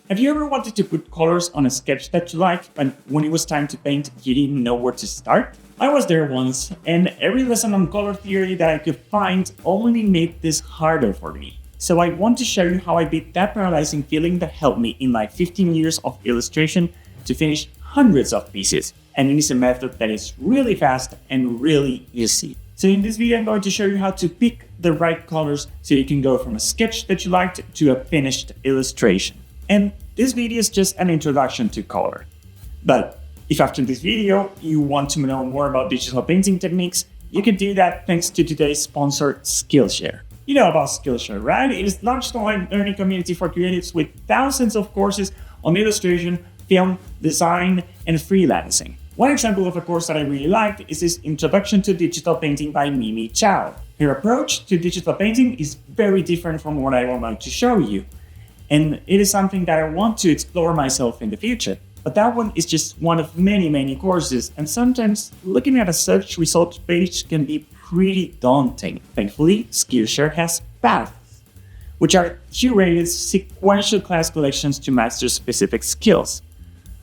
Have you ever wanted to put colors on a sketch that you like, but when it was time to paint, you didn't know where to start? I was there once, and every lesson on color theory that I could find only made this harder for me. So I want to show you how I beat that paralyzing feeling that helped me in my 15 years of illustration to finish hundreds of pieces. And it is a method that is really fast and really easy. So in this video, I'm going to show you how to pick the right colors so you can go from a sketch that you liked to a finished illustration. And this video is just an introduction to color. But if after this video you want to know more about digital painting techniques, you can do that thanks to today's sponsor, Skillshare. You know about Skillshare, right? It is the largest online learning community for creatives with thousands of courses on illustration, film, design, and freelancing. One example of a course that I really liked is this Introduction to Digital Painting by Mimi Chow. Her approach to digital painting is very different from what I am about to show you. And it is something that I want to explore myself in the future. But that one is just one of many courses, and sometimes looking at a search results page can be pretty daunting. Thankfully, Skillshare has paths, which are curated sequential class collections to master specific skills,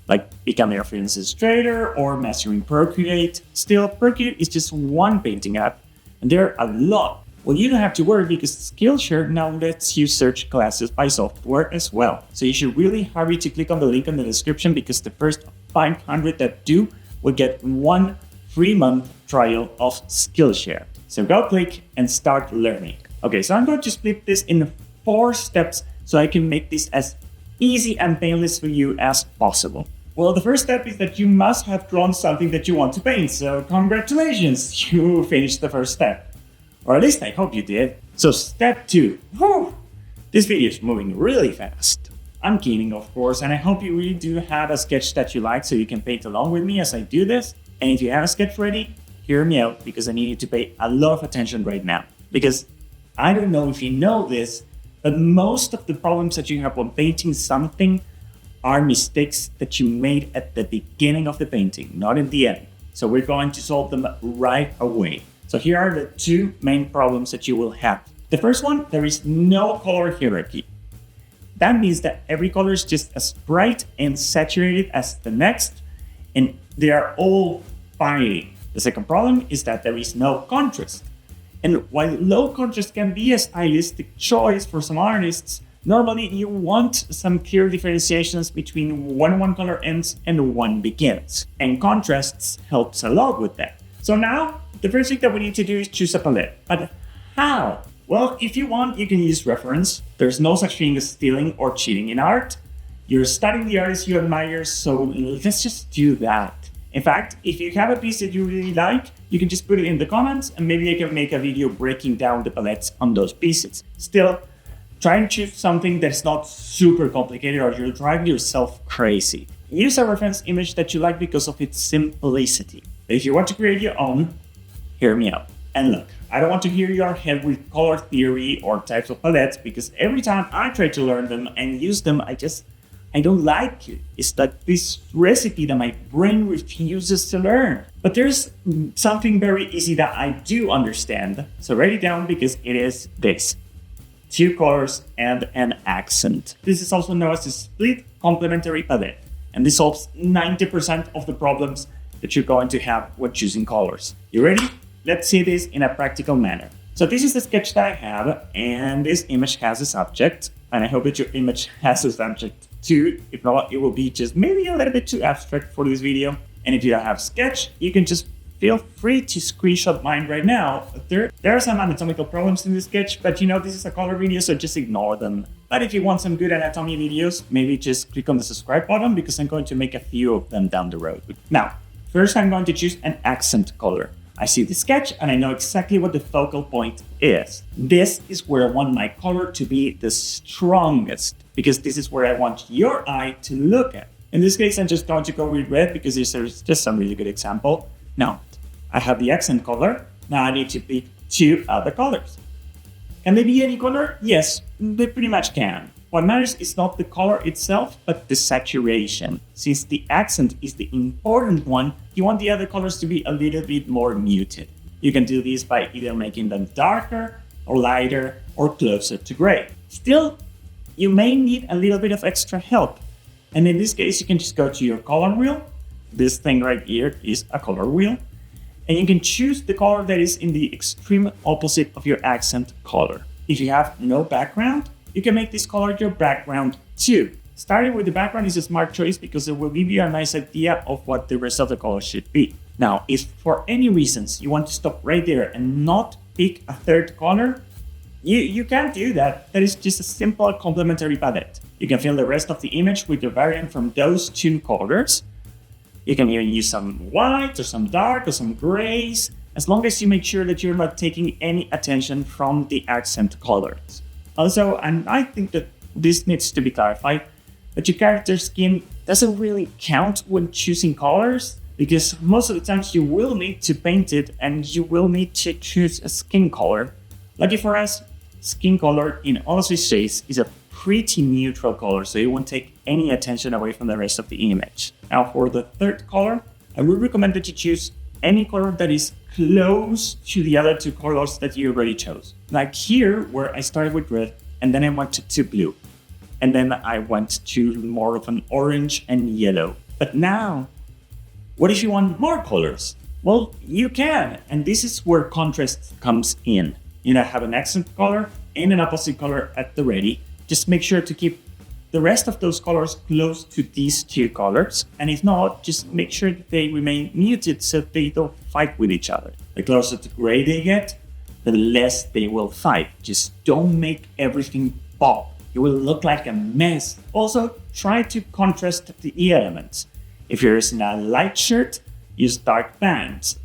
like becoming a freelance illustrator or mastering Procreate. Still, Procreate is just one painting app, and there are a lot. Well, you don't have to worry because Skillshare now lets you search classes by software as well. So you should really hurry to click on the link in the description because the first 500 that do will get 1 free month trial of Skillshare. So go click and start learning. Okay, so I'm going to split this in 4 steps so I can make this as easy and painless for you as possible. Well, the first step is that you must have drawn something that you want to paint. So congratulations, you finished the first step. Or at least I hope you did. So step 2. Whew, this video is moving really fast. I'm kidding, of course, and I hope you really do have a sketch that you like so you can paint along with me as I do this. And if you have a sketch ready, hear me out because I need you to pay a lot of attention right now. Because I don't know if you know this, but most of the problems that you have when painting something are mistakes that you made at the beginning of the painting, not in the end. So we're going to solve them right away. So here are the 2 main problems that you will have. The first one, there is no color hierarchy. That means that every color is just as bright and saturated as the next, and they are all fighting. The second problem is that there is no contrast. And while low contrast can be a stylistic choice for some artists, normally you want some clear differentiations between when one color ends and one begins. And contrasts helps a lot with that. So now, the first thing that we need to do is choose a palette. But how? Well, if you want, you can use reference. There's no such thing as stealing or cheating in art. You're studying the artist you admire, so let's just do that. In fact, if you have a piece that you really like, you can just put it in the comments and maybe I can make a video breaking down the palettes on those pieces. Still, try and choose something that's not super complicated or you'll drive yourself crazy. Use a reference image that you like because of its simplicity. If you want to create your own, hear me out. And look, I don't want to hear your head with color theory or types of palettes because every time I try to learn them and use them, I don't like it. It's like this recipe that my brain refuses to learn. But there's something very easy that I do understand. So write it down because it is this. 2 colors and an accent. This is also known as a split complementary palette. And this solves 90% of the problems that you're going to have when choosing colors. You ready? Let's see this in a practical manner. So this is the sketch that I have, and this image has a subject, and I hope that your image has a subject too. If not, it will be just maybe a little bit too abstract for this video. And if you don't have sketch, you can just feel free to screenshot mine right now. There are some anatomical problems in this sketch, but you know, this is a color video, so just ignore them. But if you want some good anatomy videos, maybe just click on the subscribe button because I'm going to make a few of them down the road. Now, first I'm going to choose an accent color. I see the sketch and I know exactly what the focal point is. This is where I want my color to be the strongest because this is where I want your eye to look at. In this case, I'm just going to go with red because this is just some really good example. Now, I have the accent color. Now I need to pick 2 other colors. Can they be any color? Yes, they pretty much can. What matters is not the color itself, but the saturation. Since the accent is the important one, you want the other colors to be a little bit more muted. You can do this by either making them darker or lighter or closer to gray. Still, you may need a little bit of extra help. And in this case, you can just go to your color wheel. This thing right here is a color wheel. And you can choose the color that is in the extreme opposite of your accent color. If you have no background, you can make this color your background too. Starting with the background is a smart choice because it will give you a nice idea of what the rest of the color should be. Now, if for any reasons you want to stop right there and not pick a third color, you can't do that. That is just a simple complementary palette. You can fill the rest of the image with the variant from those two colors. You can even use some white or some dark or some grays, as long as you make sure that you're not taking any attention from the accent colors. Also, and I think that this needs to be clarified, that your character's skin doesn't really count when choosing colors, because most of the times you will need to paint it and you will need to choose a skin color. Lucky for us, skin color in all of its shades is a pretty neutral color, so it won't take any attention away from the rest of the image. Now for the third color, I would recommend that you choose any color that is close to the other two colors that you already chose. Like here, where I started with red and then I went to blue. And then I went to more of an orange and yellow. But now, what if you want more colors? Well, you can, and this is where contrast comes in. You know, have an accent color and an opposite color at the ready. Just make sure to keep the rest of those colors close to these two colors. And if not, just make sure that they remain muted so they don't fight with each other. The closer to gray they get, the less they will fight. Just don't make everything pop. You will look like a mess. Also, try to contrast the elements. If you're using a light shirt, use dark pants,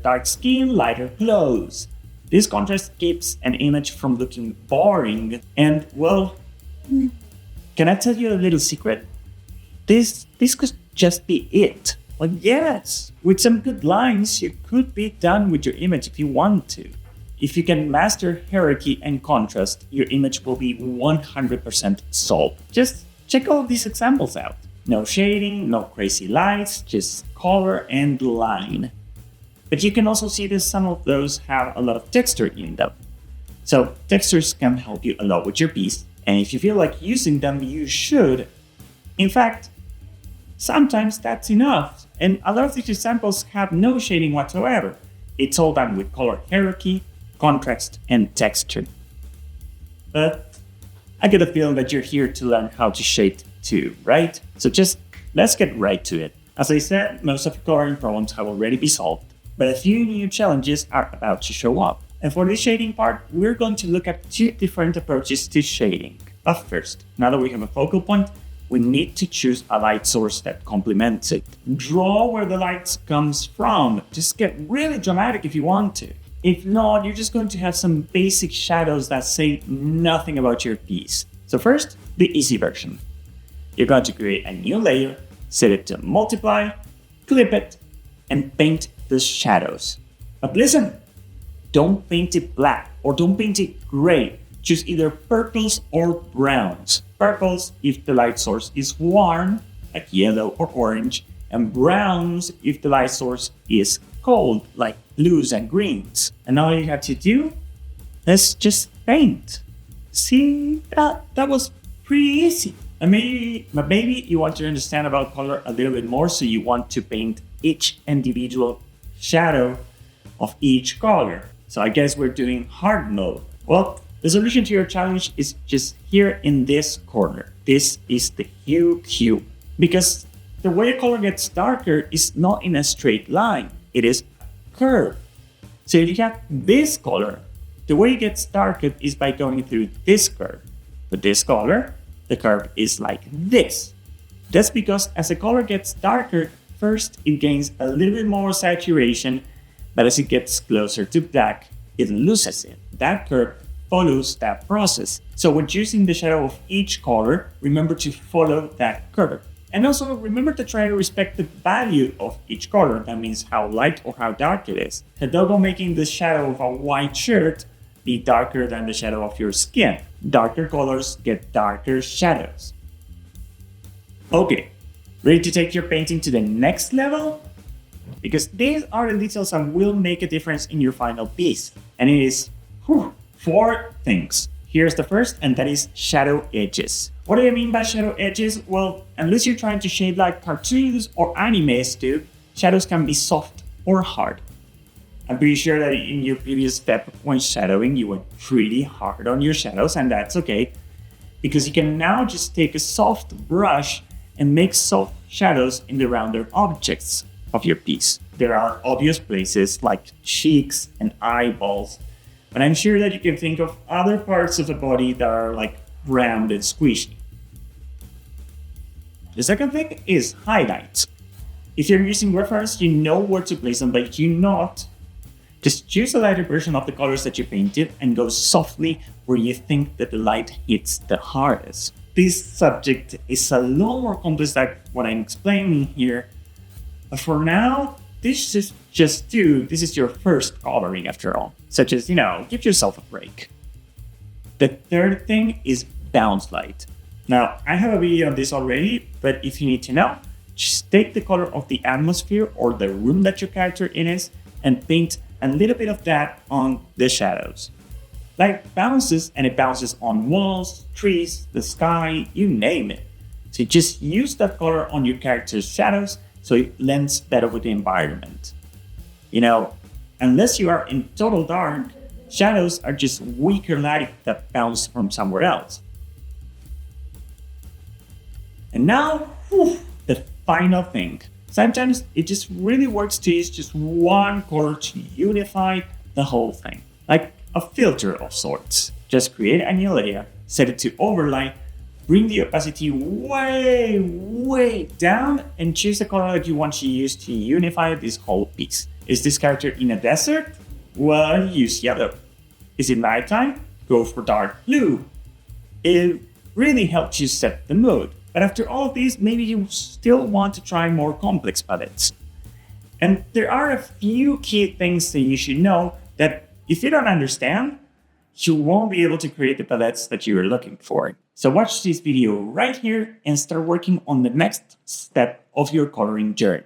dark skin, lighter clothes. This contrast keeps an image from looking boring. And well, can I tell you a little secret? This could just be it. Well, yes, with some good lines, you could be done with your image if you want to. If you can master hierarchy and contrast, your image will be 100% solved. Just check all these examples out. No shading, no crazy lights, just color and line. But you can also see that some of those have a lot of texture in them. So textures can help you a lot with your piece, and if you feel like using them, you should. In fact, sometimes that's enough, and a lot of these examples have no shading whatsoever. It's all done with color hierarchy, contrast, and texture. But I get a feeling that you're here to learn how to shade too, right? So just let's get right to it. As I said, most of your coloring problems have already been solved, but a few new challenges are about to show up. And for this shading part, we're going to look at two different approaches to shading. But first, now that we have a focal point, we need to choose a light source that complements it. Draw where the light comes from. Just get really dramatic if you want to. If not, you're just going to have some basic shadows that say nothing about your piece. So first, the easy version. You're going to create a new layer, set it to multiply, clip it, and paint the shadows. But listen, don't paint it black or don't paint it gray. Choose either purples or browns. Purples if the light source is warm, like yellow or orange, and browns if the light source is cold, like blues and greens. And all you have to do is just paint. See, that was pretty easy. And maybe you want to understand about color a little bit more, so you want to paint each individual shadow of each color. So I guess we're doing hard mode. Well, the solution to your challenge is just here in this corner. This is the hue cube. Because the way a color gets darker is not in a straight line. It is a curve. So if you have this color, the way it gets darker is by going through this curve. But this color, the curve is like this. That's because as the color gets darker, first it gains a little bit more saturation, but as it gets closer to black, it loses it. That curve follows that process. So when choosing the shadow of each color, remember to follow that curve. And also remember to try to respect the value of each color. That means how light or how dark it is. So don't making the shadow of a white shirt be darker than the shadow of your skin. Darker colors get darker shadows. Okay, ready to take your painting to the next level? Because these are the details that will make a difference in your final piece. And it is 4 things: Here's the first, and that is shadow edges. What do I mean by shadow edges? Well, unless you're trying to shade like cartoons or animes do, shadows can be soft or hard. I'm pretty sure that in your previous step when shadowing, you went pretty hard on your shadows, and that's okay, because you can now just take a soft brush and make soft shadows in the rounder objects of your piece. There are obvious places like cheeks and eyeballs, but I'm sure that you can think of other parts of the body that are like round and squishy. The second thing is highlights. If you're using reference, you know where to place them, but if you not, just choose a lighter version of the colors that you painted and go softly where you think that the light hits the hardest. This subject is a lot more complex than what I'm explaining here, but for now, this is this is your first coloring after all. Such as, give yourself a break. The third thing is bounce light. Now, I have a video on this already, but if you need to know, just take the color of the atmosphere or the room that your character in is and paint a little bit of that on the shadows. Light bounces, and it bounces on walls, trees, the sky, you name it. So just use that color on your character's shadows so it blends better with the environment. Unless you are in total dark, shadows are just weaker light that bounce from somewhere else. And now, the final thing. Sometimes it just really works to use just one color to unify the whole thing, like a filter of sorts. Just create a new layer, set it to overlay, bring the opacity way, way down, and choose the color that you want to use to unify this whole piece. Is this character in a desert? Well, use yellow. Is it nighttime? Go for dark blue. It really helps you set the mood. But after all of these, maybe you still want to try more complex palettes. And there are a few key things that you should know that if you don't understand, you won't be able to create the palettes that you are looking for. So watch this video right here and start working on the next step of your coloring journey.